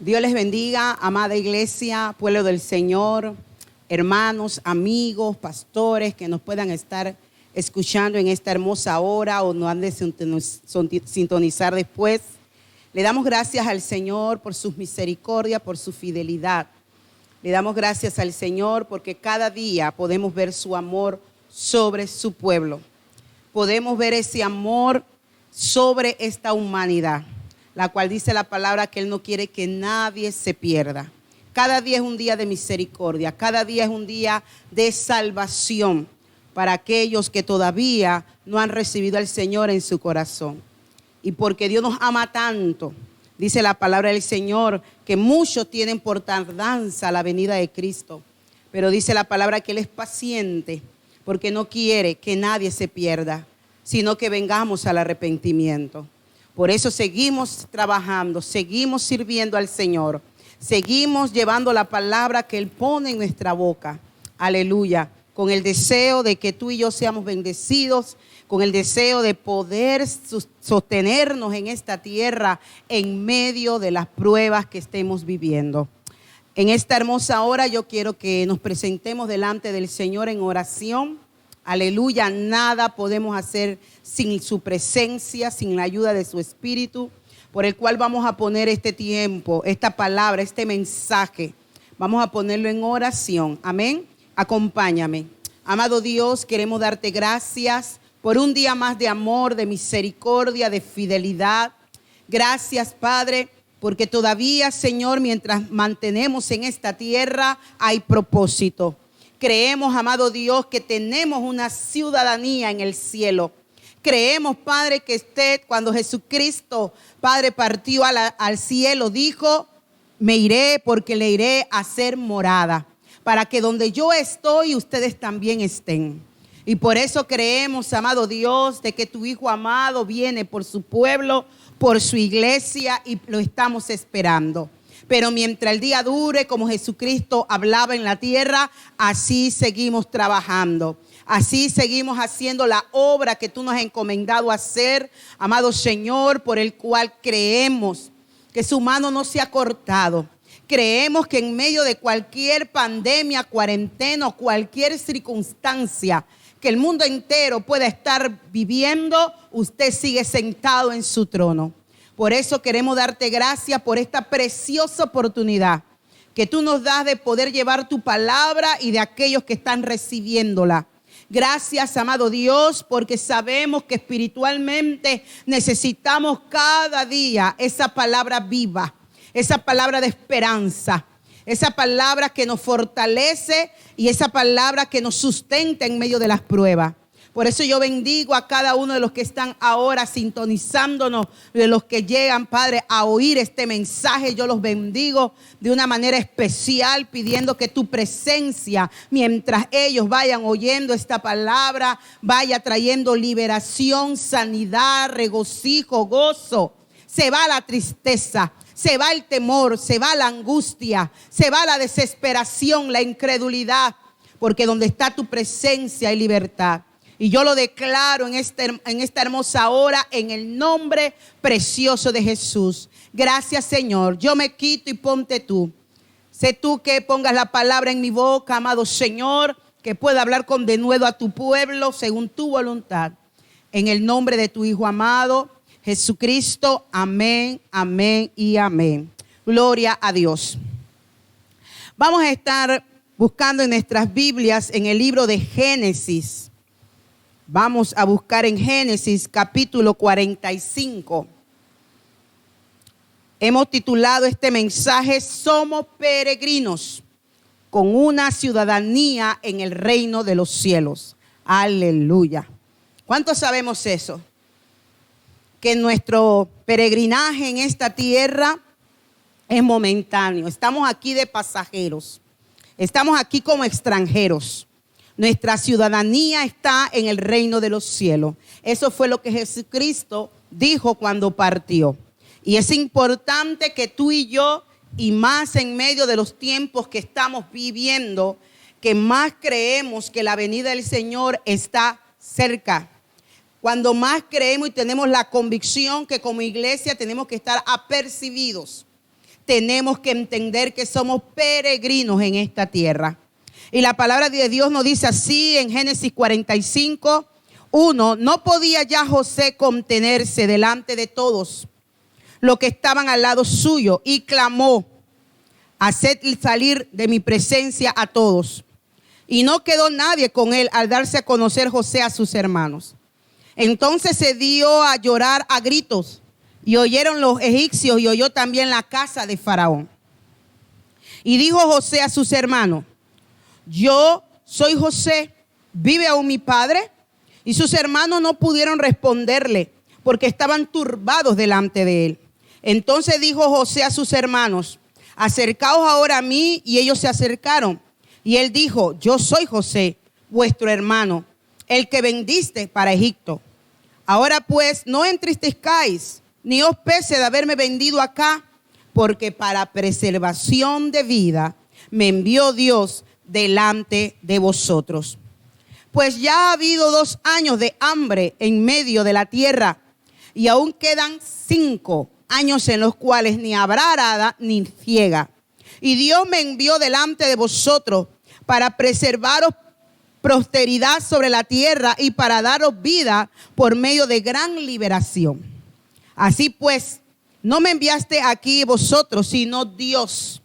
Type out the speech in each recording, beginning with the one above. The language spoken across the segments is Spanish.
Dios les bendiga, amada iglesia, pueblo del Señor, hermanos, amigos, pastores que nos puedan estar escuchando en esta hermosa hora o nos han de sintonizar después. Le damos gracias al Señor por sus misericordias, por su fidelidad. Le damos gracias al Señor porque cada día podemos ver su amor sobre su pueblo. Podemos ver ese amor sobre esta humanidad, la cual dice la palabra que Él no quiere que nadie se pierda. Cada día es un día de misericordia, cada día es un día de salvación para aquellos que todavía no han recibido al Señor en su corazón. Y porque Dios nos ama tanto, dice la palabra del Señor, que muchos tienen por tardanza la venida de Cristo. Pero dice la palabra que Él es paciente, porque no quiere que nadie se pierda, sino que vengamos al arrepentimiento. Por eso seguimos trabajando, seguimos sirviendo al Señor, seguimos llevando la palabra que Él pone en nuestra boca. Aleluya. Con el deseo de que tú y yo seamos bendecidos, con el deseo de poder sostenernos en esta tierra en medio de las pruebas que estemos viviendo. En esta hermosa hora yo quiero que nos presentemos delante del Señor en oración. Aleluya, nada podemos hacer sin su presencia, sin la ayuda de su Espíritu, por el cual vamos a poner este tiempo, esta palabra, este mensaje. Vamos a ponerlo en oración. Amén. Acompáñame. Amado Dios, queremos darte gracias por un día más de amor, de misericordia, de fidelidad. Gracias, Padre, porque todavía, Señor, mientras mantenemos en esta tierra, hay propósito. Creemos, amado Dios, que tenemos una ciudadanía en el cielo. Creemos, Padre, que usted, cuando Jesucristo, Padre, partió al cielo, dijo, me iré porque le iré a hacer morada, para que donde yo estoy, ustedes también estén. Y por eso creemos, amado Dios, de que tu Hijo amado viene por su pueblo, por su iglesia, y lo estamos esperando. Pero mientras el día dure, como Jesucristo hablaba en la tierra, así seguimos trabajando. Así seguimos haciendo la obra que tú nos has encomendado hacer, amado Señor, por el cual creemos que su mano no se ha cortado. Creemos que en medio de cualquier pandemia, cuarentena o cualquier circunstancia que el mundo entero pueda estar viviendo, usted sigue sentado en su trono. Por eso queremos darte gracias por esta preciosa oportunidad que tú nos das de poder llevar tu palabra y de aquellos que están recibiéndola. Gracias, amado Dios, porque sabemos que espiritualmente necesitamos cada día esa palabra viva, esa palabra de esperanza, esa palabra que nos fortalece y esa palabra que nos sustenta en medio de las pruebas. Por eso yo bendigo a cada uno de los que están ahora sintonizándonos, de los que llegan, Padre, a oír este mensaje. Yo los bendigo de una manera especial, pidiendo que tu presencia, mientras ellos vayan oyendo esta palabra, vaya trayendo liberación, sanidad, regocijo, gozo. Se va la tristeza, se va el temor, se va la angustia, se va la desesperación, la incredulidad, porque donde está tu presencia hay libertad. Y yo lo declaro en esta hermosa hora en el nombre precioso de Jesús. Gracias, Señor. Yo me quito y ponte tú. Sé tú que pongas la palabra en mi boca, amado Señor, que pueda hablar con denuedo a tu pueblo según tu voluntad. En el nombre de tu Hijo amado, Jesucristo. Amén, amén y amén. Gloria a Dios. Vamos a estar buscando en nuestras Biblias en el libro de Génesis. Vamos a buscar en Génesis capítulo 45. Hemos titulado este mensaje, Somos peregrinos con una ciudadanía en el reino de los cielos. Aleluya. ¿Cuántos sabemos eso? Que nuestro peregrinaje en esta tierra es momentáneo. Estamos aquí de pasajeros. Estamos aquí como extranjeros. Nuestra ciudadanía está en el reino de los cielos. Eso fue lo que Jesucristo dijo cuando partió. Y es importante que tú y yo, y más en medio de los tiempos que estamos viviendo, que más creemos que la venida del Señor está cerca. Cuando más creemos y tenemos la convicción que como iglesia tenemos que estar apercibidos. tenemos que entender que somos peregrinos en esta tierra. Y la palabra de Dios nos dice así en Génesis 45:1: no podía ya José contenerse delante de todos los que estaban al lado suyo, y clamó: haced salir de mi presencia a todos. Y no quedó nadie con él al darse a conocer José a sus hermanos. Entonces se dio a llorar a gritos, y oyeron los egipcios, y oyó también la casa de Faraón. Y dijo José a sus hermanos: yo soy José, ¿vive aún mi padre? Y sus hermanos no pudieron responderle, porque estaban turbados delante de él. Entonces dijo José a sus hermanos: acercaos ahora a mí. Y ellos se acercaron. Y él dijo: yo soy José, vuestro hermano, el que vendiste para Egipto. Ahora pues, no entristezcáis, ni os pese de haberme vendido acá, porque para preservación de vida me envió Dios delante de vosotros. Pues ya ha habido 2 años de hambre en medio de la tierra, y aún quedan 5 años en los cuales ni habrá arada ni ciega. Y Dios me envió delante de vosotros para preservaros prosperidad sobre la tierra y para daros vida por medio de gran liberación. Así pues, no me enviaste aquí vosotros, sino Dios,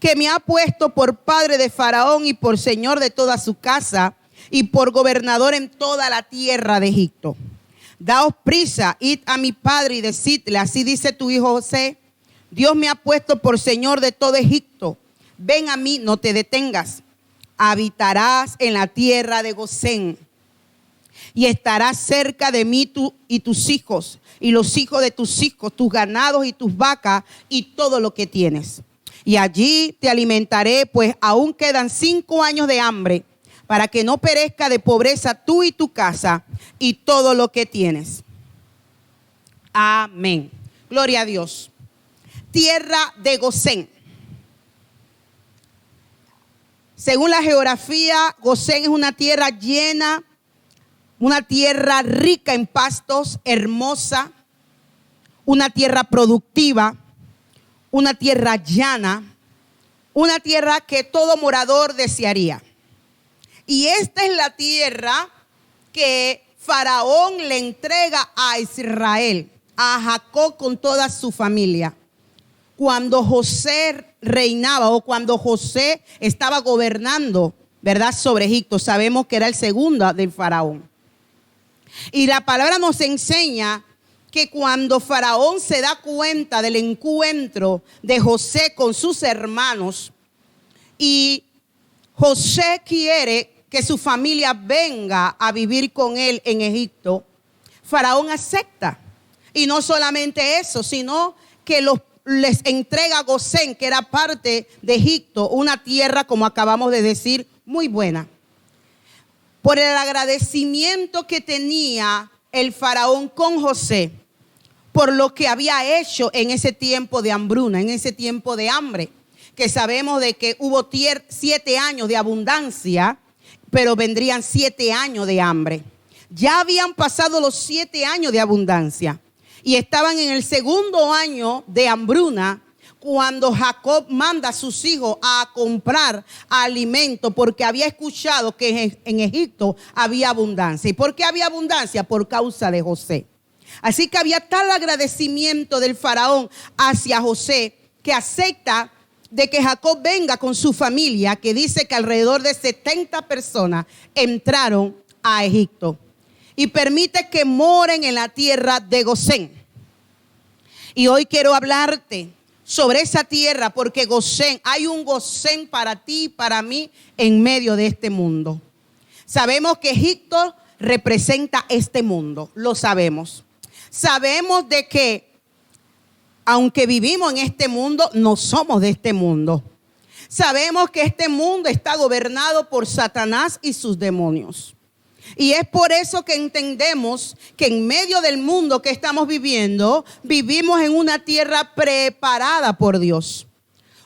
que me ha puesto por padre de Faraón y por señor de toda su casa y por gobernador en toda la tierra de Egipto. Daos prisa, id a mi padre y decidle: así dice tu hijo José, Dios me ha puesto por señor de todo Egipto. Ven a mí, no te detengas. Habitarás en la tierra de Gosén, y estarás cerca de mí tú y tus hijos, y los hijos de tus hijos, tus ganados y tus vacas, y todo lo que tienes. Y allí te alimentaré, pues aún quedan 5 años de hambre, para que no perezca de pobreza tú y tu casa, y todo lo que tienes. Amén. Gloria a Dios. Tierra de Gosén. Según la geografía, Gosén es una tierra llena, una tierra rica en pastos, hermosa, una tierra productiva, una tierra llana, una tierra que todo morador desearía. Y esta es la tierra que Faraón le entrega a Israel, a Jacob con toda su familia. Cuando José reinaba, o cuando José estaba gobernando, ¿verdad?, sobre Egipto. Sabemos que era el segundo del Faraón. Y la palabra nos enseña que cuando Faraón se da cuenta del encuentro de José con sus hermanos, y José quiere que su familia venga a vivir con él en Egipto, Faraón acepta. Y no solamente eso, sino que les entrega a Gosén, que era parte de Egipto, una tierra, como acabamos de decir, muy buena. Por el agradecimiento que tenía el Faraón con José, por lo que había hecho en ese tiempo de hambruna, en ese tiempo de hambre, que sabemos de que hubo 7 años de abundancia, pero vendrían 7 años de hambre. Ya habían pasado los 7 años de abundancia y estaban en el segundo año de hambruna, cuando Jacob manda a sus hijos a comprar alimento, porque había escuchado que en Egipto había abundancia. ¿Y por qué había abundancia? Por causa de José. Así que había tal agradecimiento del Faraón hacia José, que acepta de que Jacob venga con su familia, que dice que alrededor de 70 personas entraron a Egipto, y permite que moren en la tierra de Gosén. Y hoy quiero hablarte sobre esa tierra, porque Gosén, hay un Gosén para ti y para mí en medio de este mundo. Sabemos que Egipto representa este mundo, lo sabemos. Sabemos de que aunque vivimos en este mundo, no somos de este mundo. Sabemos que este mundo está gobernado por Satanás y sus demonios. Y es por eso que entendemos que en medio del mundo que estamos viviendo, vivimos en una tierra preparada por Dios.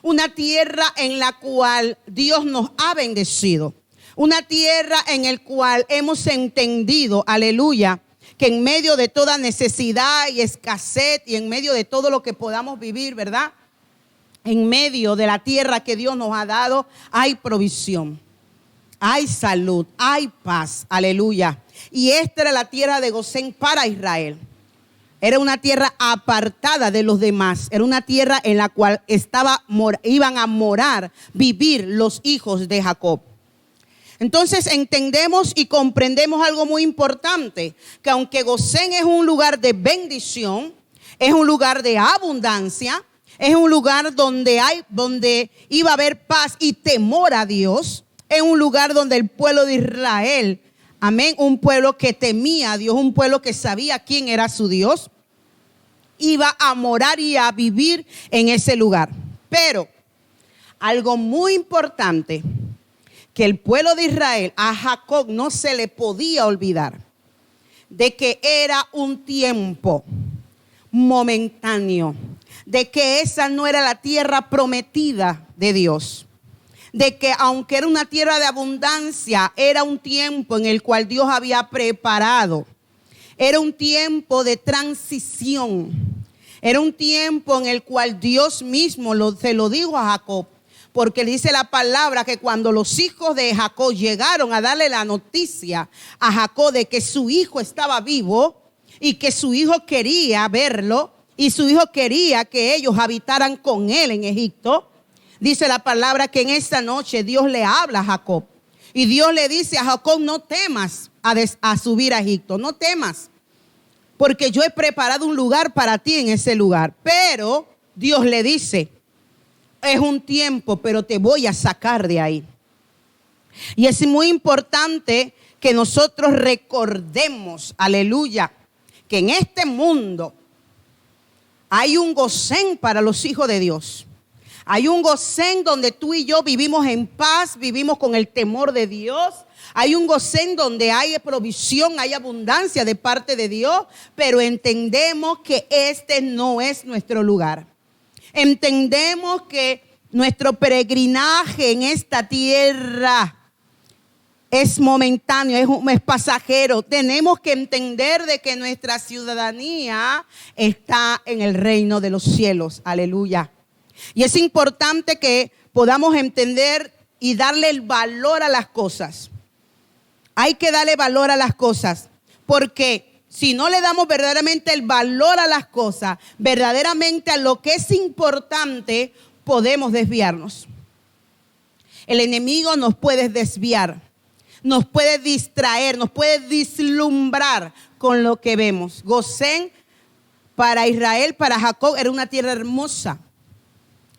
Una tierra en la cual Dios nos ha bendecido. Una tierra en la cual hemos entendido, aleluya, que en medio de toda necesidad y escasez y en medio de todo lo que podamos vivir, ¿verdad?, En medio de la tierra que Dios nos ha dado, hay provisión, hay salud, hay paz. Aleluya. Y esta era la tierra de Gosén para Israel. Era una tierra apartada de los demás. Era una tierra en la cual iban a morar, vivir los hijos de Jacob. Entonces entendemos y comprendemos algo muy importante, que aunque Gosén es un lugar de bendición, es un lugar de abundancia, es un lugar donde iba a haber paz y temor a Dios, es un lugar donde el pueblo de Israel, amén, un pueblo que temía a Dios, un pueblo que sabía quién era su Dios, iba a morar y a vivir en ese lugar. Pero algo muy importante que el pueblo de Israel, a Jacob no se le podía olvidar, de que era un tiempo momentáneo, de que esa no era la tierra prometida de Dios, de que aunque era una tierra de abundancia, era un tiempo en el cual Dios había preparado, era un tiempo de transición, era un tiempo en el cual Dios mismo se lo dijo a Jacob, porque dice la palabra que cuando los hijos de Jacob llegaron a darle la noticia a Jacob de que su hijo estaba vivo y que su hijo quería verlo y su hijo quería que ellos habitaran con él en Egipto, dice la palabra que en esta noche Dios le habla a Jacob y Dios le dice a Jacob: no temas a subir a Egipto, no temas, porque yo he preparado un lugar para ti en ese lugar. Pero Dios le dice: es un tiempo, pero te voy a sacar de ahí. Y es muy importante que nosotros recordemos, aleluya, que en este mundo hay un Gosén para los hijos de Dios. Hay un Gosén donde tú y yo vivimos en paz, vivimos con el temor de Dios. Hay un Gosén donde hay provisión, hay abundancia de parte de Dios, pero entendemos que este no es nuestro lugar. Entendemos que nuestro peregrinaje en esta tierra es momentáneo, es pasajero. Tenemos que entender de que nuestra ciudadanía está en el reino de los cielos. Aleluya. Y es importante que podamos entender y darle el valor a las cosas. Hay que darle valor a las cosas, porque si no le damos verdaderamente el valor a las cosas, verdaderamente a lo que es importante, podemos desviarnos. El enemigo nos puede desviar, nos puede distraer, nos puede vislumbrar con lo que vemos. Gosén para Israel, para Jacob, era una tierra hermosa.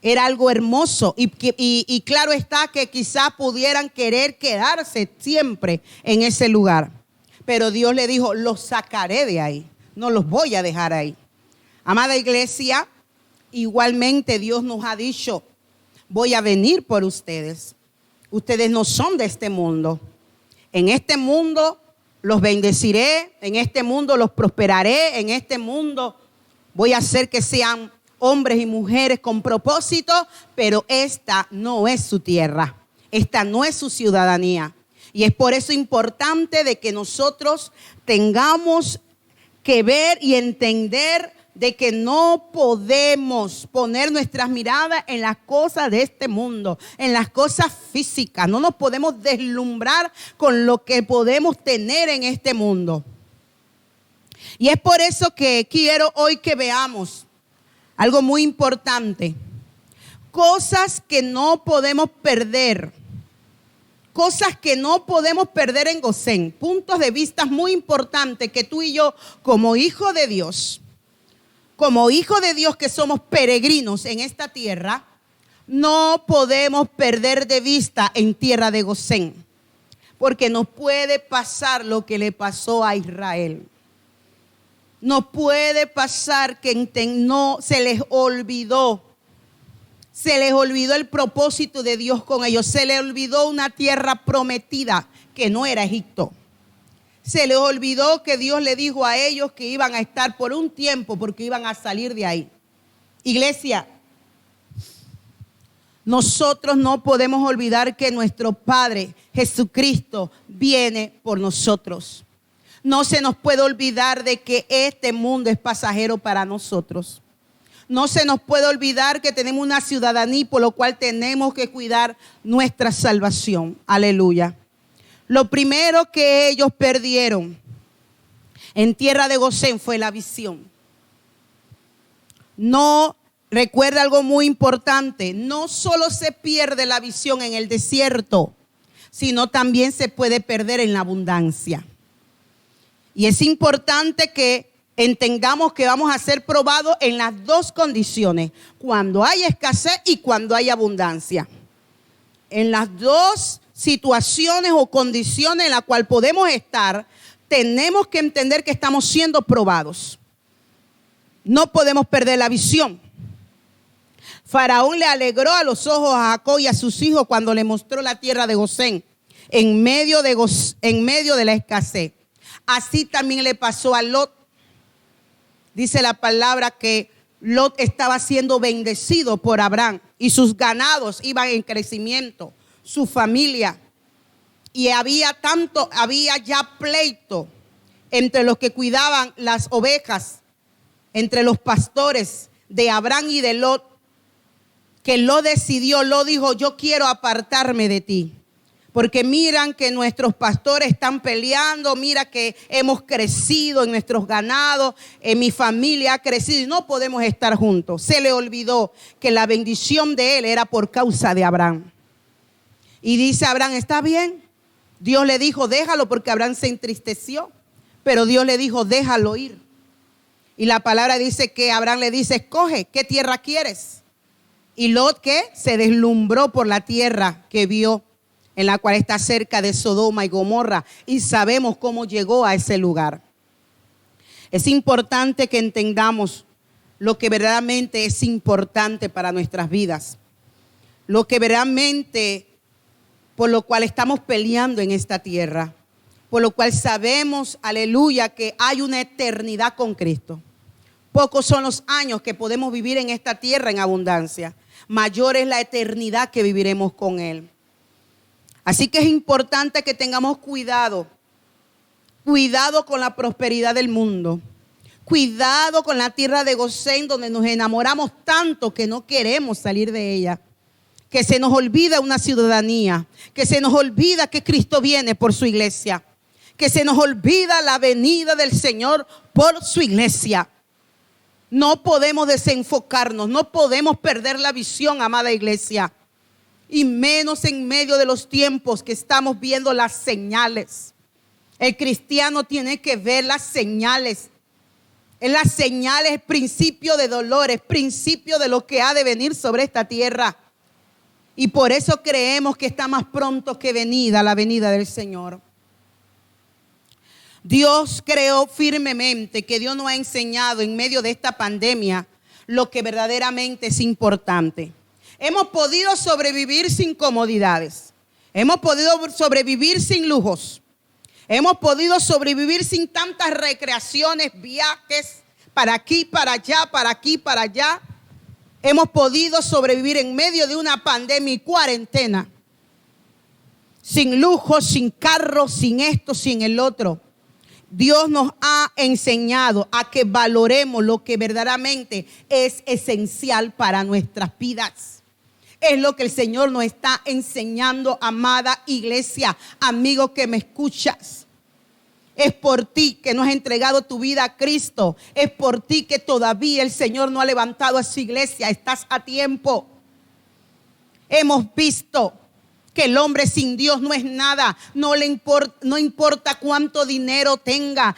Era algo hermoso y claro está que quizás pudieran querer quedarse siempre en ese lugar. Pero Dios le dijo: los sacaré de ahí, no los voy a dejar ahí. Amada iglesia, igualmente Dios nos ha dicho: voy a venir por ustedes. Ustedes no son de este mundo. En este mundo los bendeciré, en este mundo los prosperaré, en este mundo voy a hacer que sean hombres y mujeres con propósito, pero esta no es su tierra, esta no es su ciudadanía. Y es por eso importante de que nosotros tengamos que ver y entender de que no podemos poner nuestras miradas en las cosas de este mundo, en las cosas físicas. No nos podemos deslumbrar con lo que podemos tener en este mundo. Y es por eso que quiero hoy que veamos algo muy importante. Cosas que no podemos perder. Cosas que no podemos perder en Gosén. Puntos de vista muy importantes que tú y yo, como hijo de Dios, que somos peregrinos en esta tierra, no podemos perder de vista en tierra de Gosén. Porque nos puede pasar lo que le pasó a Israel. No puede pasar que no se les olvidó. Se les olvidó el propósito de Dios con ellos. Se les olvidó una tierra prometida que no era Egipto. Se les olvidó que Dios le dijo a ellos que iban a estar por un tiempo porque iban a salir de ahí. Iglesia, nosotros no podemos olvidar que nuestro Padre Jesucristo viene por nosotros. No se nos puede olvidar de que este mundo es pasajero para nosotros. No se nos puede olvidar que tenemos una ciudadanía, por lo cual tenemos que cuidar nuestra salvación. Aleluya. Lo primero que ellos perdieron en tierra de Gosén fue la visión. No, recuerda algo muy importante, no solo se pierde la visión en el desierto, sino también se puede perder en la abundancia. Y es importante que entendamos que vamos a ser probados en las dos condiciones, cuando hay escasez y cuando hay abundancia. En las dos situaciones o condiciones en las cuales podemos estar, tenemos que entender que estamos siendo probados. No podemos perder la visión. Faraón le alegró a los ojos a Jacob y a sus hijos cuando le mostró la tierra de Gosén en medio de la escasez. Así también le pasó a Lot. Dice la palabra que Lot estaba siendo bendecido por Abraham y sus ganados iban en crecimiento, su familia. Y había ya pleito entre los que cuidaban las ovejas, entre los pastores de Abraham y de Lot, que Lot dijo, yo quiero apartarme de ti. Porque miran que nuestros pastores están peleando, mira que hemos crecido en nuestros ganados, en mi familia ha crecido y no podemos estar juntos. Se le olvidó que la bendición de él era por causa de Abraham. Y dice Abraham, está bien. Dios le dijo, déjalo, porque Abraham se entristeció. Pero Dios le dijo, déjalo ir. Y la palabra dice que Abraham le dice, escoge, ¿qué tierra quieres? Y Lot, ¿qué? Se deslumbró por la tierra que vio, en la cual está cerca de Sodoma y Gomorra, y sabemos cómo llegó a ese lugar. Es importante que entendamos lo que verdaderamente es importante para nuestras vidas, lo que verdaderamente por lo cual estamos peleando en esta tierra, por lo cual sabemos, aleluya, que hay una eternidad con Cristo. Pocos son los años que podemos vivir en esta tierra en abundancia, mayor es la eternidad que viviremos con Él. Así que es importante que tengamos cuidado con la prosperidad del mundo, cuidado con la tierra de Gosén, donde nos enamoramos tanto que no queremos salir de ella, que se nos olvida una ciudadanía, que se nos olvida que Cristo viene por su iglesia, que se nos olvida la venida del Señor por su iglesia. No podemos desenfocarnos, no podemos perder la visión, amada iglesia. Y menos en medio de los tiempos que estamos viendo las señales. El cristiano tiene que ver las señales. En las señales, principio de dolores, principio de lo que ha de venir sobre esta tierra. Y por eso creemos que está más pronto que venida la venida del Señor. Dios creó firmemente que Dios nos ha enseñado en medio de esta pandemia lo que verdaderamente es importante. Hemos podido sobrevivir sin comodidades. Hemos podido sobrevivir sin lujos. Hemos podido sobrevivir sin tantas recreaciones, viajes, para aquí, para allá, para aquí, para allá. Hemos podido sobrevivir en medio de una pandemia y cuarentena. Sin lujos, sin carros, sin esto, sin el otro. Dios nos ha enseñado a que valoremos lo que verdaderamente es esencial para nuestras vidas. Es lo que el Señor nos está enseñando, amada iglesia, amigo que me escuchas. Es por ti que no has entregado tu vida a Cristo. Es por ti que todavía el Señor no ha levantado a su iglesia. Estás a tiempo. Hemos visto que el hombre sin Dios no es nada. No importa cuánto dinero tenga,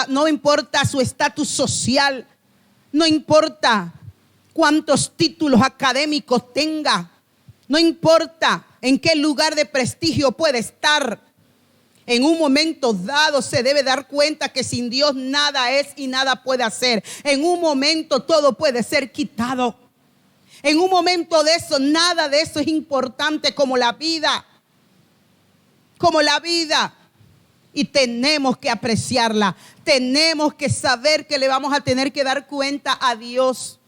no importa su estatus social, no importa cuántos títulos académicos tenga, no importa en qué lugar de prestigio puede estar. En un momento dado se debe dar cuenta que sin Dios nada es y nada puede hacer. En un momento todo puede ser quitado. En un momento de eso, nada de eso es importante como la vida. Como la vida. Y tenemos que apreciarla. Tenemos que saber que le vamos a tener que dar cuenta a Dios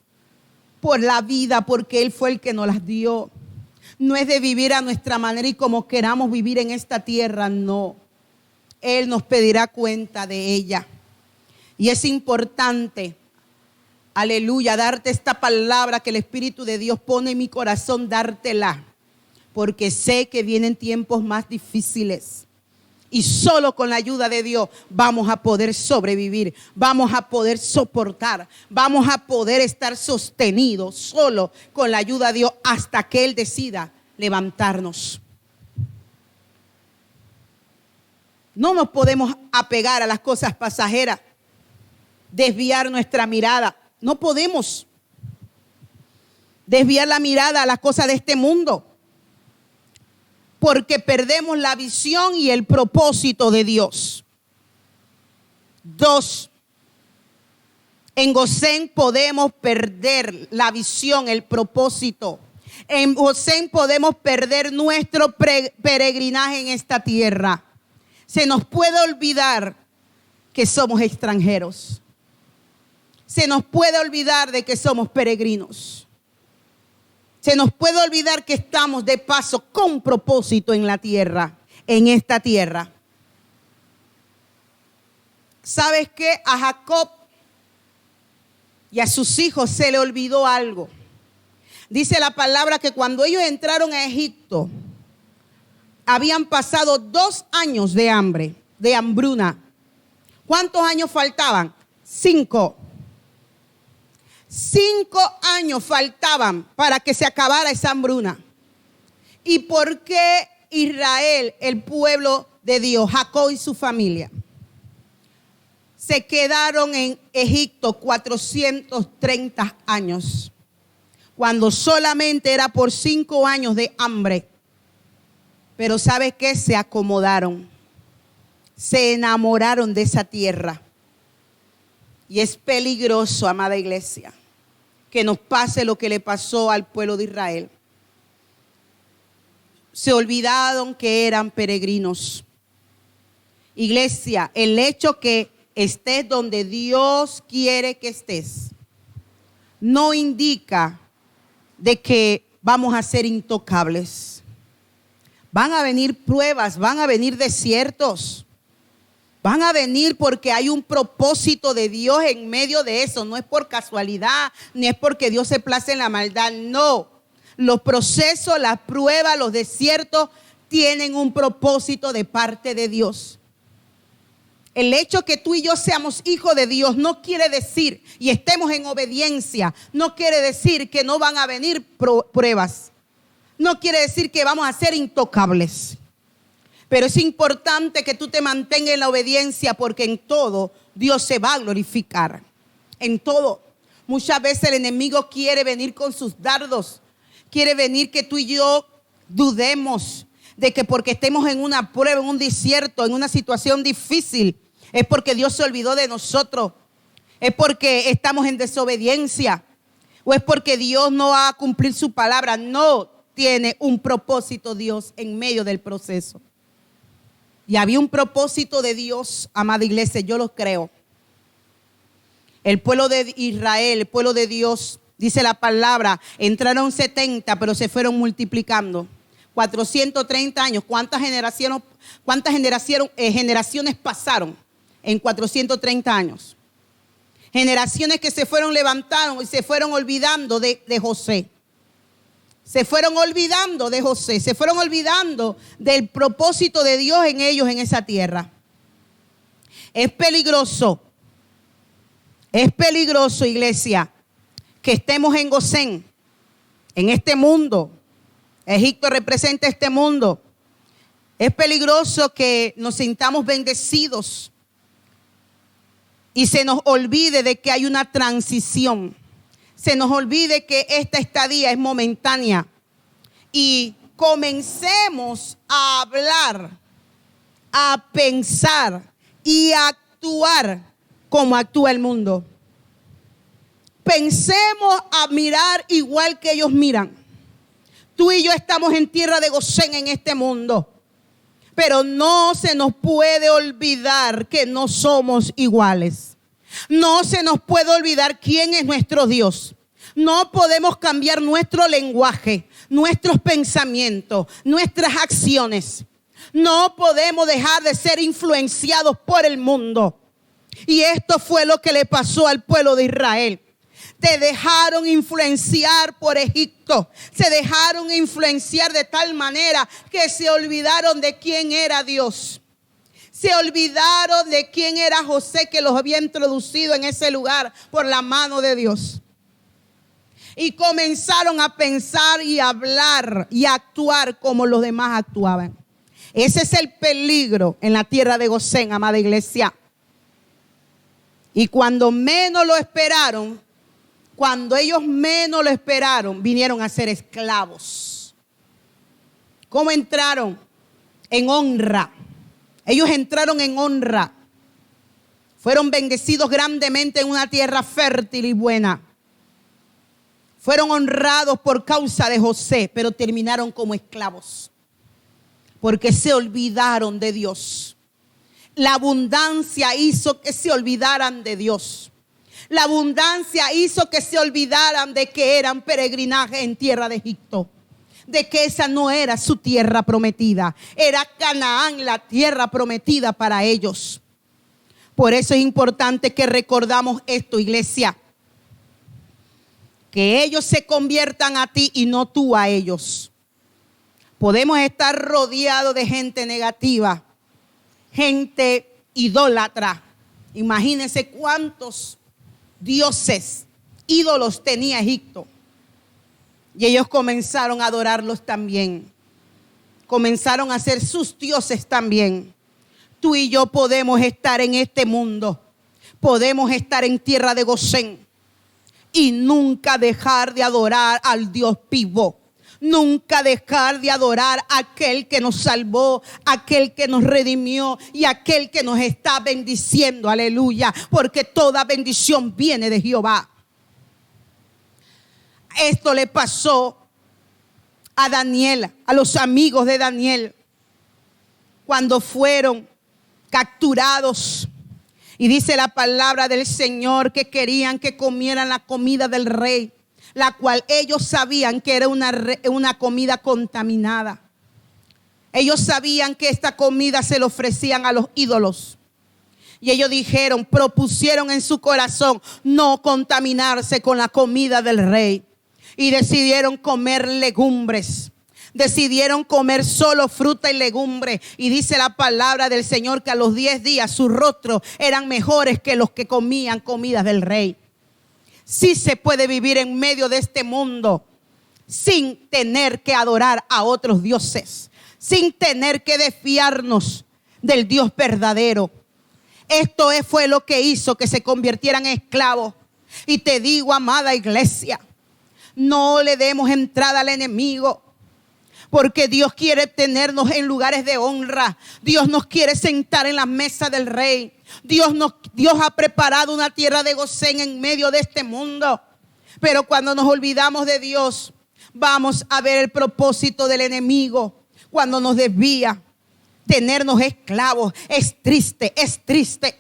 por la vida, porque Él fue el que nos las dio. No es de vivir a nuestra manera y como queramos vivir en esta tierra, no. Él nos pedirá cuenta de ella. Y es importante, aleluya, darte esta palabra que el Espíritu de Dios pone en mi corazón, dártela. Porque sé que vienen tiempos más difíciles. Y solo con la ayuda de Dios vamos a poder sobrevivir, vamos a poder soportar, vamos a poder estar sostenidos solo con la ayuda de Dios hasta que Él decida levantarnos. No nos podemos apegar a las cosas pasajeras, desviar nuestra mirada. No podemos desviar la mirada a las cosas de este mundo, porque perdemos la visión y el propósito de Dios. 2. En Gosén podemos perder la visión, el propósito. En Gosén podemos perder nuestro peregrinaje en esta tierra. Se nos puede olvidar que somos extranjeros. Se nos puede olvidar de que somos peregrinos. Se nos puede olvidar que estamos de paso con propósito en la tierra, en esta tierra. ¿Sabes qué? A Jacob y a sus hijos se le olvidó algo. Dice la palabra que cuando ellos entraron a Egipto, habían pasado 2 años de hambre, de hambruna. ¿Cuántos años faltaban? 5. 5 años faltaban para que se acabara esa hambruna. ¿Y por qué Israel, el pueblo de Dios, Jacob y su familia, se quedaron en Egipto 430 años? Cuando solamente era por 5 años de hambre. Pero ¿sabe qué? Se acomodaron. Se enamoraron de esa tierra. Y es peligroso, amada iglesia, que nos pase lo que le pasó al pueblo de Israel. Se olvidaron que eran peregrinos. Iglesia, el hecho que estés donde Dios quiere que estés no indica de que vamos a ser intocables. Van a venir pruebas, van a venir desiertos. Van a venir porque hay un propósito de Dios en medio de eso. No es por casualidad, ni es porque Dios se place en la maldad. No. Los procesos, las pruebas, los desiertos tienen un propósito de parte de Dios. El hecho que tú y yo seamos hijos de Dios no quiere decir, y estemos en obediencia, no quiere decir que no van a venir pruebas. No quiere decir que vamos a ser intocables. Pero es importante que tú te mantengas en la obediencia, porque en todo Dios se va a glorificar. En todo. Muchas veces el enemigo quiere venir con sus dardos. Quiere venir que tú y yo dudemos de que porque estemos en una prueba, en un desierto, en una situación difícil, es porque Dios se olvidó de nosotros. Es porque estamos en desobediencia. O es porque Dios no va a cumplir su palabra. No tiene un propósito Dios en medio del proceso. Y había un propósito de Dios, amada iglesia, yo lo creo. El pueblo de Israel, el pueblo de Dios, dice la palabra, entraron 70, pero se fueron multiplicando. 430 años. ¿Cuántas generaciones pasaron en 430 años? Generaciones que se fueron levantando y se fueron olvidando de José. Se fueron olvidando de José, se fueron olvidando del propósito de Dios en ellos, en esa tierra. Es peligroso, iglesia, que estemos en Gosén, en este mundo. Egipto representa este mundo. Es peligroso que nos sintamos bendecidos y se nos olvide de que hay una transición. Se nos olvide que esta estadía es momentánea y comencemos a hablar, a pensar y a actuar como actúa el mundo. Pensemos a mirar igual que ellos miran. Tú y yo estamos en tierra de Gosén en este mundo, pero no se nos puede olvidar que no somos iguales. No se nos puede olvidar quién es nuestro Dios. No podemos cambiar nuestro lenguaje, nuestros pensamientos, nuestras acciones. No podemos dejar de ser influenciados por el mundo. Y esto fue lo que le pasó al pueblo de Israel. te dejaron influenciar por Egipto. Se dejaron influenciar de tal manera que se olvidaron de quién era Dios. Se olvidaron de quién era José, que los había introducido en ese lugar por la mano de Dios. Y comenzaron a pensar y a hablar y a actuar como los demás actuaban. Ese es el peligro en la tierra de Gosén, amada iglesia. Y cuando menos lo esperaron, cuando ellos menos lo esperaron, vinieron a ser esclavos. ¿Cómo entraron? En honra. Ellos entraron en honra. Fueron bendecidos grandemente en una tierra fértil y buena. Fueron honrados por causa de José, pero terminaron como esclavos. Porque se olvidaron de Dios. La abundancia hizo que se olvidaran de Dios. La abundancia hizo que se olvidaran de que eran peregrinaje en tierra de Egipto. De que esa no era su tierra prometida. Era Canaán, la tierra prometida para ellos. Por eso es importante que recordamos esto, iglesia. Que ellos se conviertan a ti y no tú a ellos. Podemos estar rodeados de gente negativa, gente idólatra. Imagínense cuántos dioses, ídolos tenía Egipto. Y ellos comenzaron a adorarlos también. Comenzaron a ser sus dioses también. Tú y yo podemos estar en este mundo. Podemos estar en tierra de Gosén. Y nunca dejar de adorar al Dios vivo. Nunca dejar de adorar a aquel que nos salvó, aquel que nos redimió y aquel que nos está bendiciendo. Aleluya. Porque toda bendición viene de Jehová. Esto le pasó a Daniel, a los amigos de Daniel, cuando fueron capturados. Y dice la palabra del Señor que querían que comieran la comida del rey, la cual ellos sabían que era una comida contaminada. Ellos sabían que esta comida se le ofrecían a los ídolos. Y ellos propusieron en su corazón no contaminarse con la comida del rey. Y decidieron comer legumbres. Decidieron comer solo fruta y legumbre. Y dice la palabra del Señor que a los 10 días sus rostros eran mejores que los que comían comidas del rey. Sí se puede vivir en medio de este mundo sin tener que adorar a otros dioses, sin tener que desfiarnos del Dios verdadero. Esto fue lo que hizo que se convirtieran en esclavos. Y te digo, amada iglesia, no le demos entrada al enemigo. Porque Dios quiere tenernos en lugares de honra. Dios nos quiere sentar en la mesa del rey. Dios ha preparado una tierra de Gosén en medio de este mundo. Pero cuando nos olvidamos de Dios, vamos a ver el propósito del enemigo. Cuando nos desvía, tenernos esclavos. Es triste, es triste.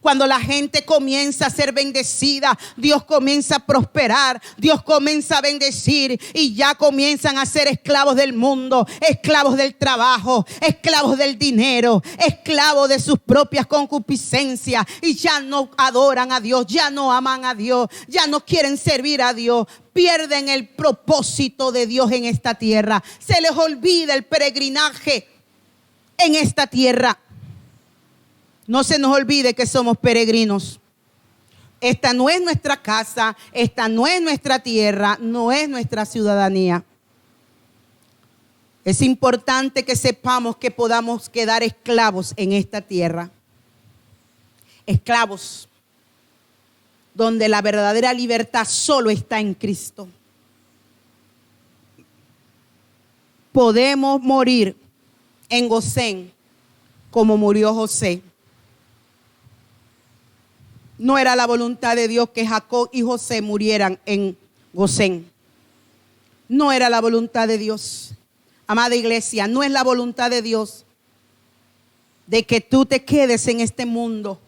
Cuando la gente comienza a ser bendecida, Dios comienza a prosperar, Dios comienza a bendecir y ya comienzan a ser esclavos del mundo, esclavos del trabajo, esclavos del dinero, esclavos de sus propias concupiscencias y ya no adoran a Dios, ya no aman a Dios, ya no quieren servir a Dios. Pierden el propósito de Dios en esta tierra. Se les olvida el peregrinaje en esta tierra. No se nos olvide que somos peregrinos. Esta no es nuestra casa, esta no es nuestra tierra, no es nuestra ciudadanía. Es importante que sepamos que podamos quedar esclavos en esta tierra. Esclavos, donde la verdadera libertad solo está en Cristo. Podemos morir en Gosén como murió José. No era la voluntad de Dios que Jacob y José murieran en Gosén. No era la voluntad de Dios. Amada iglesia, no es la voluntad de Dios de que tú te quedes en este mundo,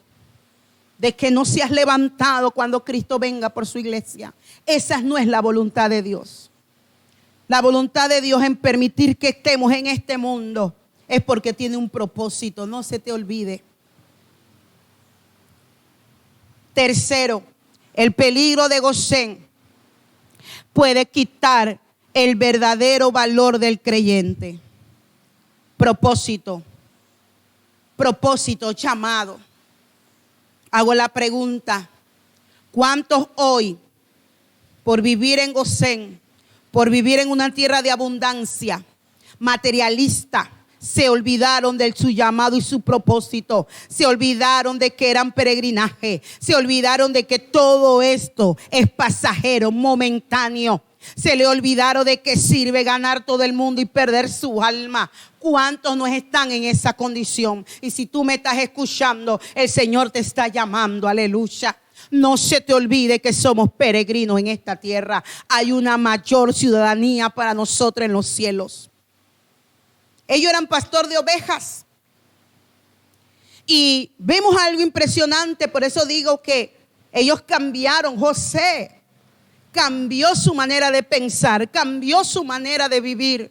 de que no seas levantado cuando Cristo venga por su iglesia. Esa no es la voluntad de Dios. La voluntad de Dios en permitir que estemos en este mundo es porque tiene un propósito, no se te olvide. Tercero, El peligro de Gosén puede quitar el verdadero valor del creyente. Propósito, llamado. Hago la pregunta: ¿cuántos hoy, por vivir en Gosén, por vivir en una tierra de abundancia materialista, se olvidaron de su llamado y su propósito? Se olvidaron de que eran peregrinaje. Se olvidaron de que todo esto es pasajero, momentáneo. Se le olvidaron de que sirve ganar todo el mundo y perder su alma. ¿Cuántos no están en esa condición? Y si tú me estás escuchando, el Señor te está llamando. Aleluya. No se te olvide que somos peregrinos en esta tierra. Hay una mayor ciudadanía para nosotros en los cielos. Ellos eran pastor de ovejas. Y vemos algo impresionante. Por eso digo que ellos cambiaron. José cambió su manera de pensar, cambió su manera de vivir.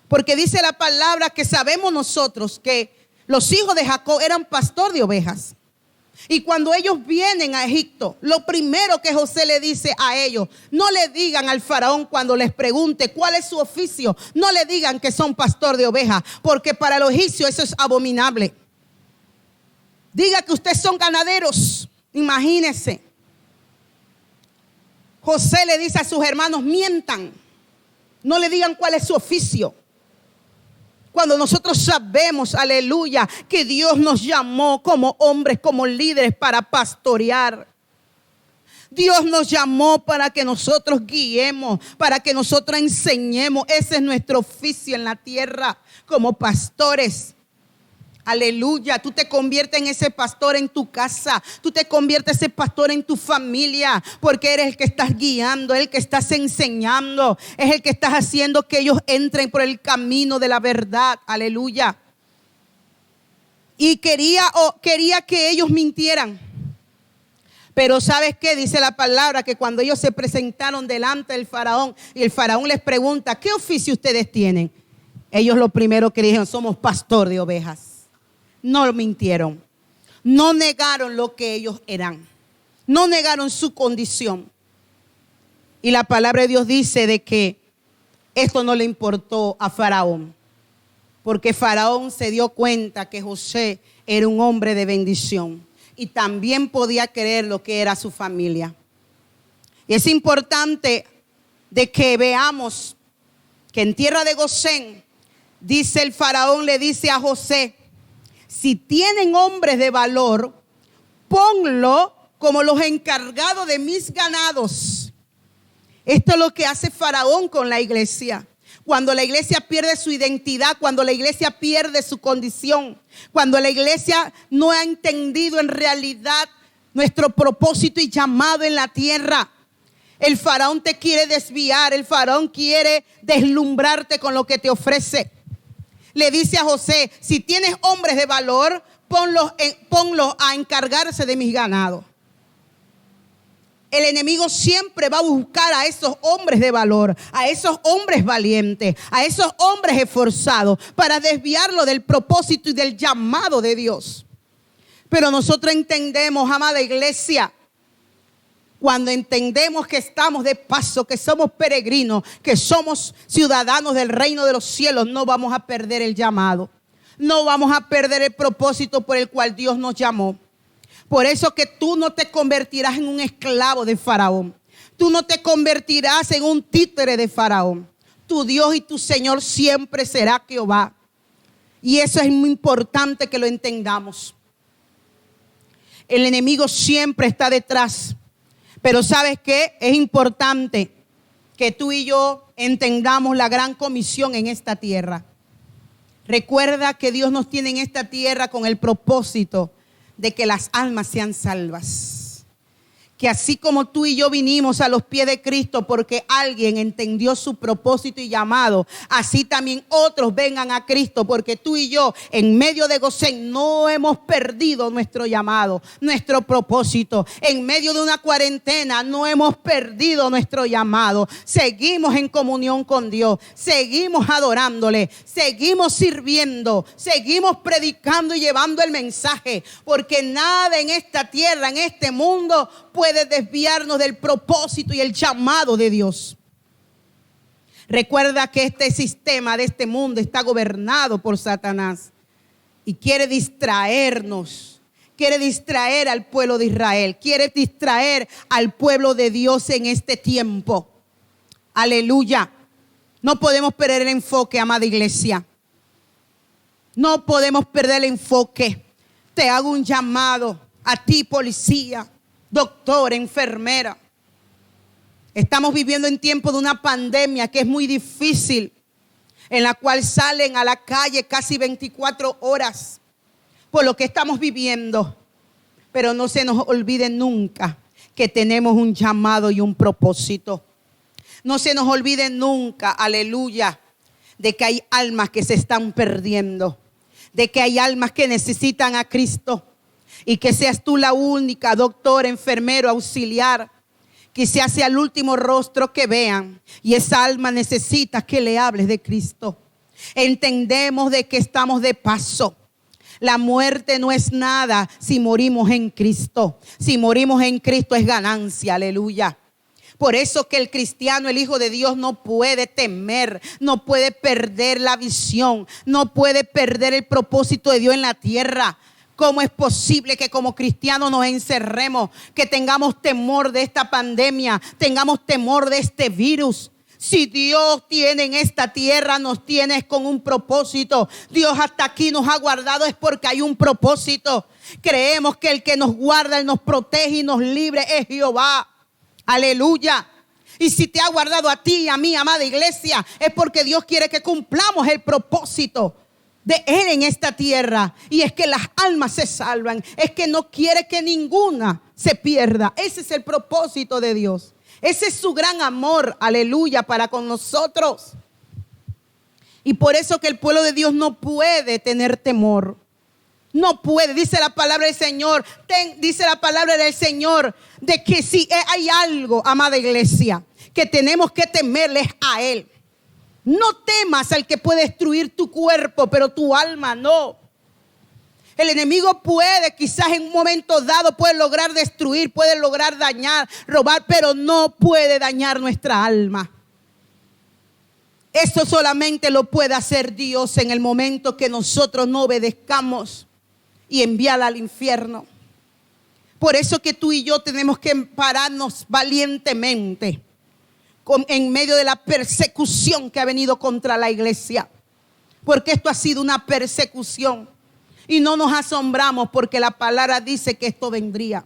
Porque dice la palabra que sabemos nosotros que los hijos de Jacob eran pastor de ovejas. Y cuando ellos vienen a Egipto, lo primero que José le dice a ellos: no le digan al faraón cuando les pregunte cuál es su oficio, no le digan que son pastor de ovejas, porque para los egipcios eso es abominable. Diga que ustedes son ganaderos. Imagínense. José le dice a sus hermanos: mientan, no le digan cuál es su oficio. Cuando nosotros sabemos, aleluya, que Dios nos llamó como hombres, como líderes para pastorear. Dios nos llamó para que nosotros guiemos, para que nosotros enseñemos. Ese es nuestro oficio en la tierra como pastores. Aleluya, tú te conviertes en ese pastor en tu casa, tú te conviertes en ese pastor en tu familia, porque eres el que estás guiando, el que estás enseñando, es el que estás haciendo que ellos entren por el camino de la verdad. Aleluya. Y quería que ellos mintieran. Pero ¿sabes qué? Dice la palabra que cuando ellos se presentaron delante del faraón y el faraón les pregunta: ¿qué oficio ustedes tienen? Ellos lo primero que dijeron: somos pastor de ovejas. No mintieron, no negaron lo que ellos eran, no negaron su condición. Y la palabra de Dios dice de que esto no le importó a Faraón, porque Faraón se dio cuenta que José era un hombre de bendición y también podía creer lo que era su familia. Y es importante de que veamos que en tierra de Gosén, dice el faraón, le dice a José: si tienen hombres de valor, ponlo como los encargados de mis ganados. Esto es lo que hace Faraón con la iglesia. Cuando la iglesia pierde su identidad, cuando la iglesia pierde su condición, cuando la iglesia no ha entendido en realidad nuestro propósito y llamado en la tierra, el faraón te quiere desviar, el faraón quiere deslumbrarte con lo que te ofrece. Le dice a José: si tienes hombres de valor, ponlos a encargarse de mis ganados. El enemigo siempre va a buscar a esos hombres de valor, a esos hombres valientes, a esos hombres esforzados, para desviarlo del propósito y del llamado de Dios. Pero nosotros entendemos, amada iglesia, cuando entendemos que estamos de paso, que somos peregrinos, que somos ciudadanos del reino de los cielos, no vamos a perder el llamado. No vamos a perder el propósito por el cual Dios nos llamó. Por eso que tú no te convertirás en un esclavo de Faraón. Tú no te convertirás en un títere de Faraón. Tu Dios y tu Señor siempre será Jehová. Y eso es muy importante que lo entendamos. El enemigo siempre está detrás. Pero ¿sabes qué? Es importante que tú y yo entendamos la gran comisión en esta tierra. Recuerda que Dios nos tiene en esta tierra con el propósito de que las almas sean salvas. Que así como tú y yo vinimos a los pies de Cristo porque alguien entendió su propósito y llamado, así también otros vengan a Cristo, porque tú y yo en medio de Gosén no hemos perdido nuestro llamado, nuestro propósito. En medio de una cuarentena no hemos perdido nuestro llamado. Seguimos en comunión con Dios, seguimos adorándole, seguimos sirviendo, seguimos predicando y llevando el mensaje, porque nada en esta tierra, en este mundo puede puede desviarnos del propósito y el llamado de Dios. Recuerda que este sistema de este mundo está gobernado por Satanás y quiere distraernos, quiere distraer al pueblo de Israel, quiere distraer al pueblo de Dios en este tiempo. Aleluya. No podemos perder el enfoque, amada iglesia. No podemos perder el enfoque. Te hago un llamado a ti, policía, doctor, enfermera. Estamos viviendo en tiempo de una pandemia que es muy difícil, en la cual salen a la calle casi 24 horas por lo que estamos viviendo. Pero no se nos olvide nunca que tenemos un llamado y un propósito. No se nos olvide nunca, aleluya, de que hay almas que se están perdiendo, de que hay almas que necesitan a Cristo, y que seas tú la única, doctor, enfermero, auxiliar, que se hace al último rostro que vean, y esa alma necesita que le hables de Cristo. Entendemos de que estamos de paso. La muerte no es nada si morimos en Cristo. Si morimos en Cristo es ganancia, aleluya. Por eso que el cristiano, el hijo de Dios, no puede temer, no puede perder la visión, no puede perder el propósito de Dios en la tierra. ¿Cómo es posible que como cristianos nos encerremos, que tengamos temor de esta pandemia, tengamos temor de este virus? Si Dios tiene en esta tierra, nos tiene con un propósito. Dios hasta aquí nos ha guardado es porque hay un propósito. Creemos que el que nos guarda, Él nos protege y nos libre es Jehová. Aleluya. Y si te ha guardado a ti y a mí, amada iglesia, es porque Dios quiere que cumplamos el propósito de Él en esta tierra. Y es que las almas se salvan. Es que no quiere que ninguna se pierda. Ese es el propósito de Dios. Ese es su gran amor, aleluya, para con nosotros. Y por eso que el pueblo de Dios no puede tener temor. No puede, dice la palabra del Señor. Dice la palabra del Señor de que si hay algo, amada iglesia, que tenemos que temerles a Él. No temas al que puede destruir tu cuerpo, pero tu alma no. El enemigo puede, quizás en un momento dado, puede lograr destruir, puede lograr dañar, robar, pero no puede dañar nuestra alma. Eso solamente lo puede hacer Dios en el momento que nosotros no obedezcamos y enviarla al infierno. Por eso que tú y yo tenemos que pararnos valientemente en medio de la persecución que ha venido contra la iglesia. Porque esto ha sido una persecución. Y no nos asombramos porque la palabra dice que esto vendría.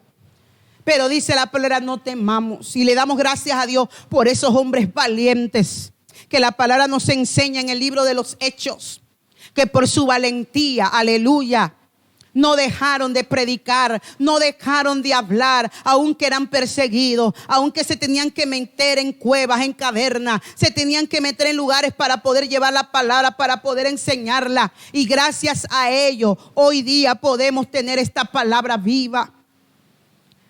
Pero dice la palabra, no temamos. Y le damos gracias a Dios por esos hombres valientes que la palabra nos enseña en el libro de los Hechos. Que por su valentía, aleluya, no dejaron de predicar, no dejaron de hablar, aunque eran perseguidos, aunque se tenían que meter en cuevas, en cavernas, se tenían que meter en lugares para poder llevar la palabra, para poder enseñarla. Y gracias a ello, hoy día podemos tener esta palabra viva.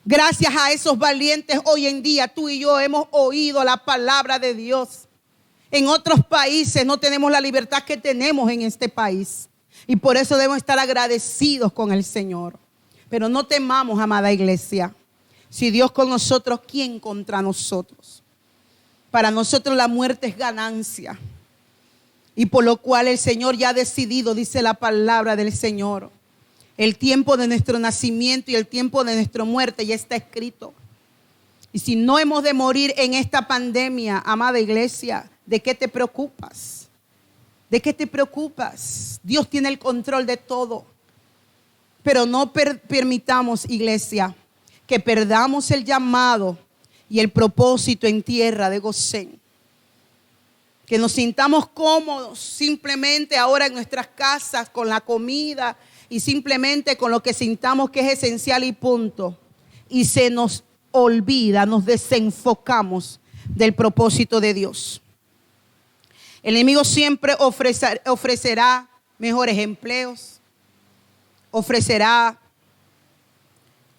Gracias a esos valientes, hoy en día tú y yo hemos oído la palabra de Dios. En otros países no tenemos la libertad que tenemos en este país. Y por eso debemos estar agradecidos con el Señor. Pero no temamos, amada iglesia. Si Dios con nosotros, ¿quién contra nosotros? Para nosotros la muerte es ganancia. Y por lo cual el Señor ya ha decidido, dice la palabra del Señor, el tiempo de nuestro nacimiento y el tiempo de nuestra muerte ya está escrito. Y si no hemos de morir en esta pandemia, amada iglesia, ¿de qué te preocupas? ¿De qué te preocupas? Dios tiene el control de todo. Pero no permitamos, iglesia, que perdamos el llamado y el propósito en tierra de Gosén. Que nos sintamos cómodos simplemente ahora en nuestras casas con la comida y simplemente con lo que sintamos que es esencial y punto. Y se nos olvida, nos desenfocamos del propósito de Dios. El enemigo siempre ofrecerá mejores empleos, ofrecerá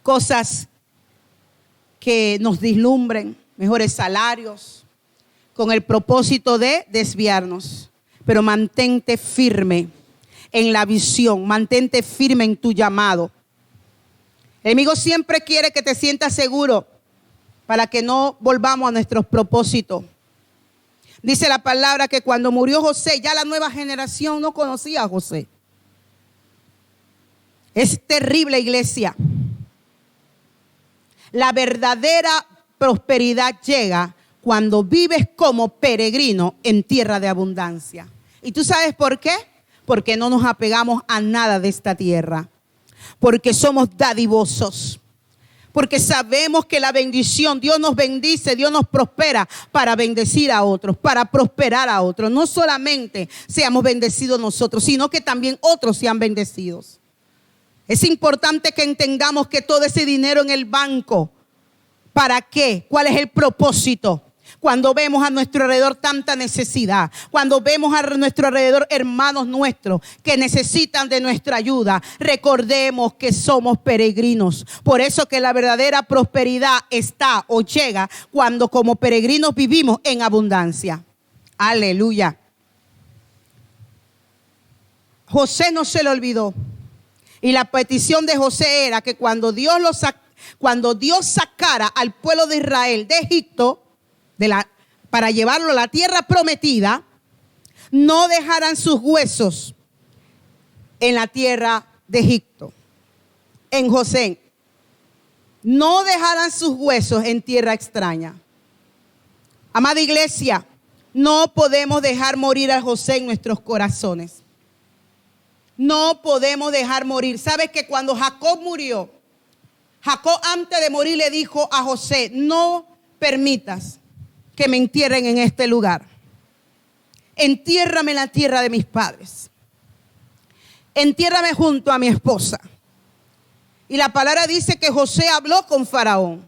cosas que nos deslumbren, mejores salarios, con el propósito de desviarnos. Pero mantente firme en la visión, mantente firme en tu llamado. El enemigo siempre quiere que te sientas seguro para que no volvamos a nuestros propósitos. Dice la palabra que cuando murió José, ya la nueva generación no conocía a José. Es terrible, iglesia. La verdadera prosperidad llega cuando vives como peregrino en tierra de abundancia. ¿Y tú sabes por qué? Porque no nos apegamos a nada de esta tierra. Porque somos dadivosos. Porque sabemos que la bendición, Dios nos bendice, Dios nos prospera para bendecir a otros, para prosperar a otros. No solamente seamos bendecidos nosotros, sino que también otros sean bendecidos. Es importante que entendamos que todo ese dinero en el banco, ¿para qué? ¿Cuál es el propósito? Cuando vemos a nuestro alrededor tanta necesidad, cuando vemos a nuestro alrededor hermanos nuestros que necesitan de nuestra ayuda, recordemos que somos peregrinos. Por eso que la verdadera prosperidad está o llega cuando como peregrinos vivimos en abundancia. Aleluya. José no se le olvidó. Y la petición de José era que cuando Dios sacara al pueblo de Israel de Egipto, para llevarlo a la tierra prometida, no dejaran sus huesos en la tierra de Egipto. En José, no dejaran sus huesos en tierra extraña. Amada iglesia, no podemos dejar morir a José en nuestros corazones. No podemos dejar morir. ¿Sabes que cuando Jacob murió, Jacob antes de morir le dijo a José: no permitas que me entierren en este lugar. Entiérrame en la tierra de mis padres. Entiérrame junto a mi esposa. Y la palabra dice que José habló con Faraón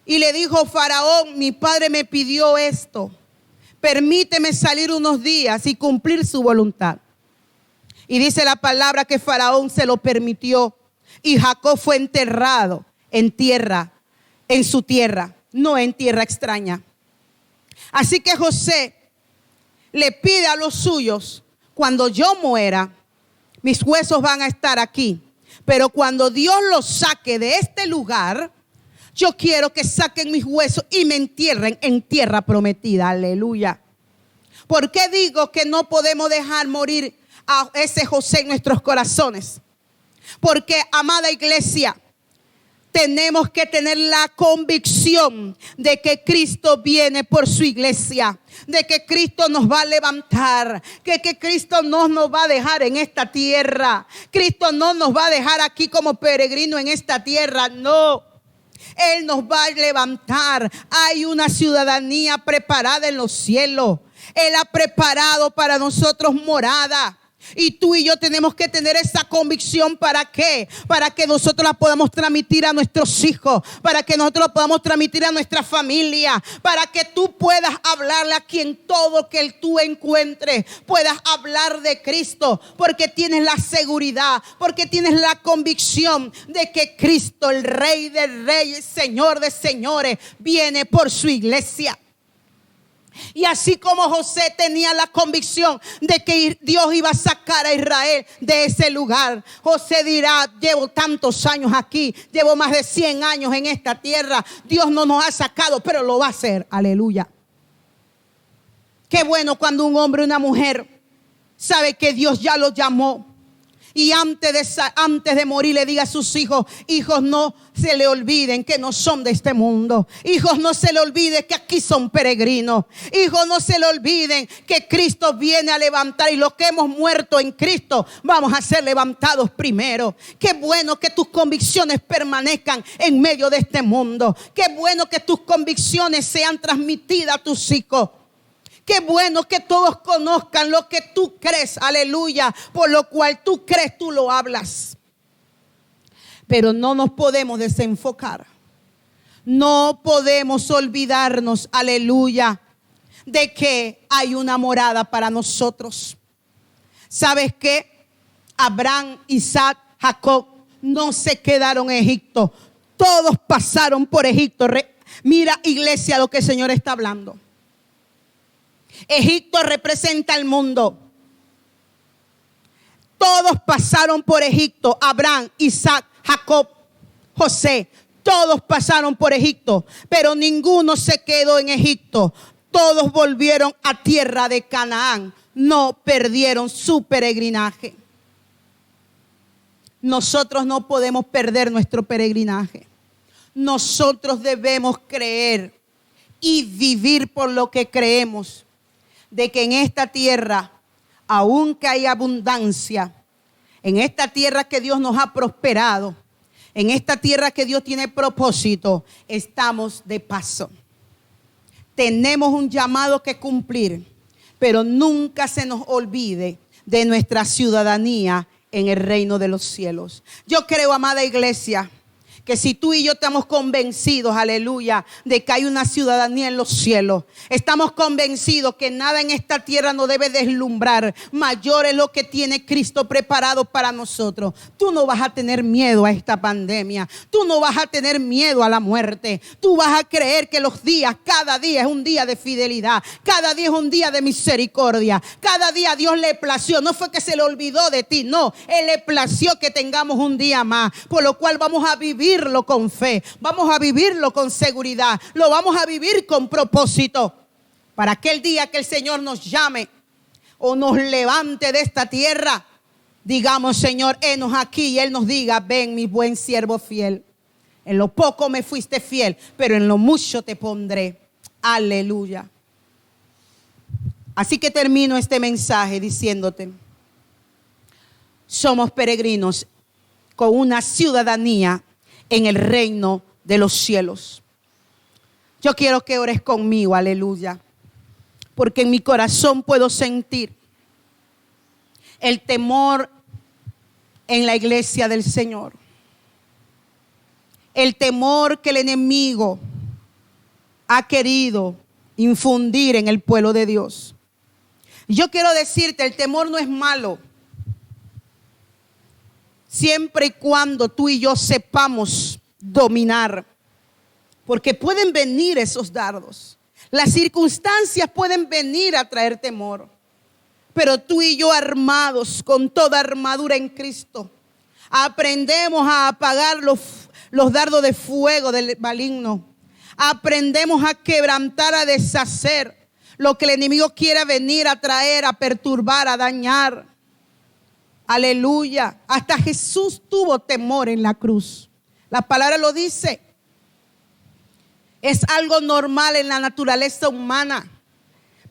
y le dijo: Faraón, mi padre me pidió esto. Permíteme salir unos días y cumplir su voluntad. Y dice la palabra que Faraón se lo permitió. Y Jacob fue enterrado en tierra, en su tierra, no en tierra extraña. Así que José le pide a los suyos: cuando yo muera, mis huesos van a estar aquí. Pero cuando Dios los saque de este lugar, yo quiero que saquen mis huesos y me entierren en tierra prometida. Aleluya. ¿Por qué digo que no podemos dejar morir a ese José en nuestros corazones? Porque, amada iglesia, tenemos que tener la convicción de que Cristo viene por su iglesia, de que Cristo nos va a levantar, que Cristo no nos va a dejar en esta tierra. Cristo no nos va a dejar aquí como peregrino en esta tierra, no. Él nos va a levantar. Hay una ciudadanía preparada en los cielos. Él ha preparado para nosotros morada. Y tú y yo tenemos que tener esa convicción. ¿Para qué? Para que nosotros la podamos transmitir a nuestros hijos, para que nosotros la podamos transmitir a nuestra familia, para que tú puedas hablarle a quien todo que tú encuentres, puedas hablar de Cristo, porque tienes la seguridad, porque tienes la convicción de que Cristo, el Rey de Reyes, Señor de Señores, viene por su iglesia. Y así como José tenía la convicción de que Dios iba a sacar a Israel de ese lugar, José dirá: llevo tantos años aquí, llevo más de 100 años en esta tierra, Dios no nos ha sacado, pero lo va a hacer. Aleluya. Qué bueno cuando un hombre o una mujer sabe que Dios ya lo llamó. Y antes de morir le diga a sus hijos: hijos, no se le olviden que no son de este mundo. Hijos, no se le olviden que aquí son peregrinos. Hijos, no se le olviden que Cristo viene a levantar, y los que hemos muerto en Cristo vamos a ser levantados primero. Qué bueno que tus convicciones permanezcan en medio de este mundo. Qué bueno que tus convicciones sean transmitidas a tus hijos. Qué bueno que todos conozcan lo que tú crees, aleluya. Por lo cual tú crees, tú lo hablas. Pero no nos podemos desenfocar. No podemos olvidarnos, aleluya, de que hay una morada para nosotros. ¿Sabes qué? Abraham, Isaac, Jacob no se quedaron en Egipto. Todos pasaron por Egipto. Mira, iglesia, lo que el Señor está hablando. Egipto representa el mundo. Todos pasaron por Egipto. Abraham, Isaac, Jacob, José. Todos pasaron por Egipto, pero ninguno se quedó en Egipto. Todos volvieron a tierra de Canaán. No perdieron su peregrinaje. Nosotros no podemos perder nuestro peregrinaje. Nosotros debemos creer y vivir por lo que creemos, de que en esta tierra, aunque hay abundancia, en esta tierra que Dios nos ha prosperado, en esta tierra que Dios tiene propósito, estamos de paso. Tenemos un llamado que cumplir, pero nunca se nos olvide de nuestra ciudadanía en el reino de los cielos. Yo creo, amada iglesia, que si tú y yo estamos convencidos, aleluya, de que hay una ciudadanía en los cielos, estamos convencidos que nada en esta tierra nos debe deslumbrar. Mayor es lo que tiene Cristo preparado para nosotros. Tú no vas a tener miedo a esta pandemia. Tú no vas a tener miedo a la muerte. Tú vas a creer que los días, cada día es un día de fidelidad. Cada día es un día de misericordia. Cada día Dios le plació. No fue que se le olvidó de ti, no. Él le plació que tengamos un día más. Por lo cual vamos a vivirlo con fe, vamos a vivirlo con seguridad, lo vamos a vivir con propósito, para aquel día que el Señor nos llame o nos levante de esta tierra, digamos: Señor, henos aquí, y Él nos diga: ven, mi buen siervo fiel, en lo poco me fuiste fiel, pero en lo mucho te pondré. Aleluya. Así que termino este mensaje diciéndote: somos peregrinos con una ciudadanía en el reino de los cielos. Yo quiero que ores conmigo, aleluya, porque en mi corazón puedo sentir el temor en la iglesia del Señor, el temor que el enemigo ha querido infundir en el pueblo de Dios. Yo quiero decirte, el temor no es malo, siempre y cuando tú y yo sepamos dominar, porque pueden venir esos dardos. Las circunstancias pueden venir a traer temor, pero tú y yo, armados con toda armadura en Cristo, aprendemos a apagar los dardos de fuego del maligno. Aprendemos a quebrantar, a deshacer lo que el enemigo quiera venir a traer, a perturbar, a dañar. Aleluya. Hasta Jesús tuvo temor en la cruz. La palabra lo dice. Es algo normal en la naturaleza humana.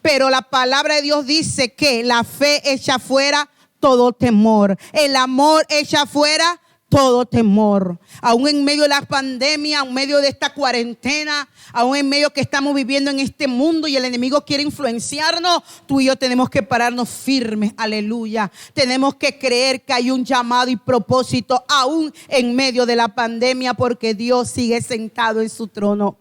Pero la palabra de Dios dice que la fe echa fuera todo temor. El amor echa fuera todo temor. Aún en medio de la pandemia, aún en medio de esta cuarentena, aún en medio que estamos viviendo en este mundo y el enemigo quiere influenciarnos, tú y yo tenemos que pararnos firmes, aleluya. Tenemos que creer que hay un llamado y propósito aún en medio de la pandemia, porque Dios sigue sentado en su trono.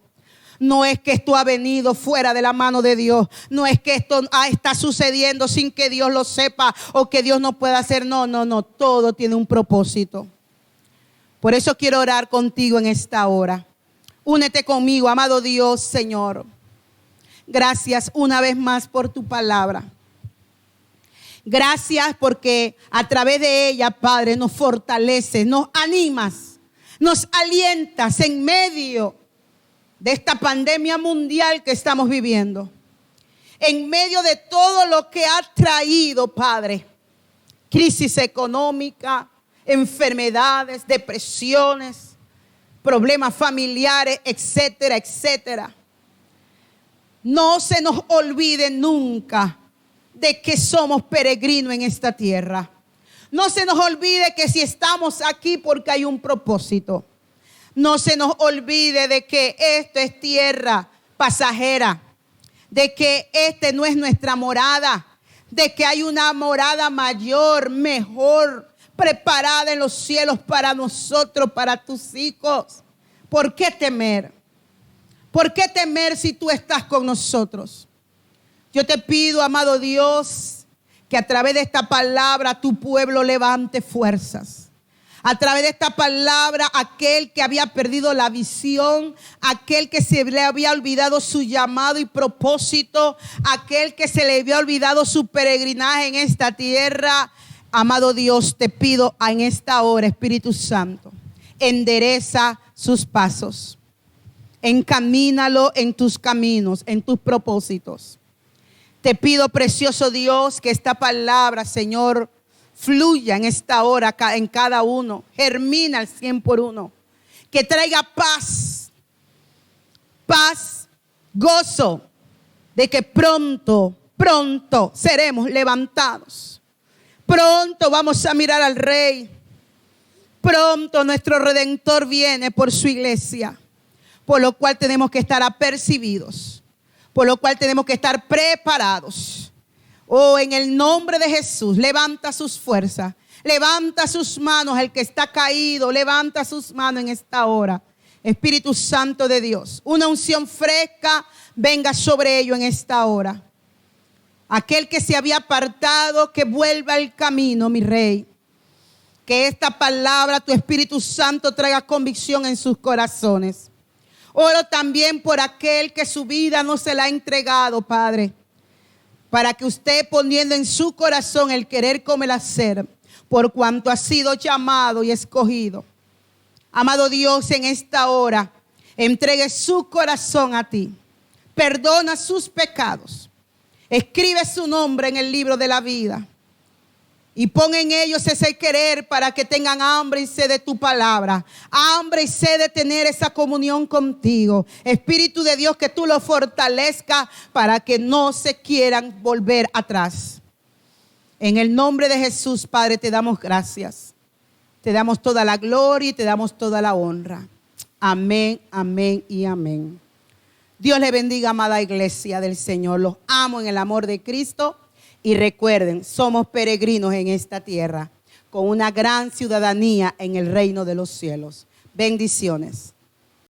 No es que esto ha venido fuera de la mano de Dios. No es que esto está sucediendo sin que Dios lo sepa o que Dios no pueda hacer. No. Todo tiene un propósito. Por eso quiero orar contigo en esta hora. Únete conmigo, amado Dios, Señor. Gracias una vez más por tu palabra. Gracias porque a través de ella, Padre, nos fortaleces, nos animas, nos alientas en medio de esta pandemia mundial que estamos viviendo. En medio de todo lo que ha traído, Padre, crisis económica, enfermedades, depresiones, problemas familiares, etcétera, etcétera. No se nos olvide nunca de que somos peregrinos en esta tierra. No se nos olvide que si estamos aquí porque hay un propósito. No se nos olvide de que esto es tierra pasajera, de que este no es nuestra morada, de que hay una morada mayor, mejor, preparada en los cielos para nosotros, para tus hijos. ¿Por qué temer? ¿Por qué temer si tú estás con nosotros? Yo te pido, amado Dios, que a través de esta palabra tu pueblo levante fuerzas. A través de esta palabra, aquel que había perdido la visión, aquel que se le había olvidado su llamado y propósito, aquel que se le había olvidado su peregrinaje en esta tierra. Amado Dios, te pido en esta hora, Espíritu Santo, endereza sus pasos. Encamínalo en tus caminos, en tus propósitos. Te pido, precioso Dios, que esta palabra, Señor, fluya en esta hora en cada uno. Germina al 100 por uno. Que traiga paz, gozo de que pronto seremos levantados. Pronto vamos a mirar al Rey. Pronto nuestro Redentor viene por su iglesia. Por lo cual tenemos que estar apercibidos. Por lo cual tenemos que estar preparados. Oh, en el nombre de Jesús, levanta sus fuerzas. Levanta sus manos, el que está caído, levanta sus manos en esta hora. Espíritu Santo de Dios, una unción fresca venga sobre ellos en esta hora. Aquel que se había apartado, que vuelva al camino, mi Rey. Que esta palabra, tu Espíritu Santo, traiga convicción en sus corazones. Oro también por aquel que su vida no se la ha entregado, Padre. Para que usted, poniendo en su corazón el querer como el hacer, por cuanto ha sido llamado y escogido. Amado Dios, en esta hora, entregue su corazón a ti. Perdona sus pecados. Escribe su nombre en el libro de la vida. Y pon en ellos ese querer para que tengan hambre y sed de tu palabra. Hambre y sed de tener esa comunión contigo. Espíritu de Dios, que tú lo fortalezcas para que no se quieran volver atrás. En el nombre de Jesús, Padre, te damos gracias. Te damos toda la gloria y te damos toda la honra. Amén, amén y amén. Dios le bendiga, amada iglesia del Señor. Los amo en el amor de Cristo. Y recuerden, somos peregrinos en esta tierra con una gran ciudadanía en el reino de los cielos. Bendiciones.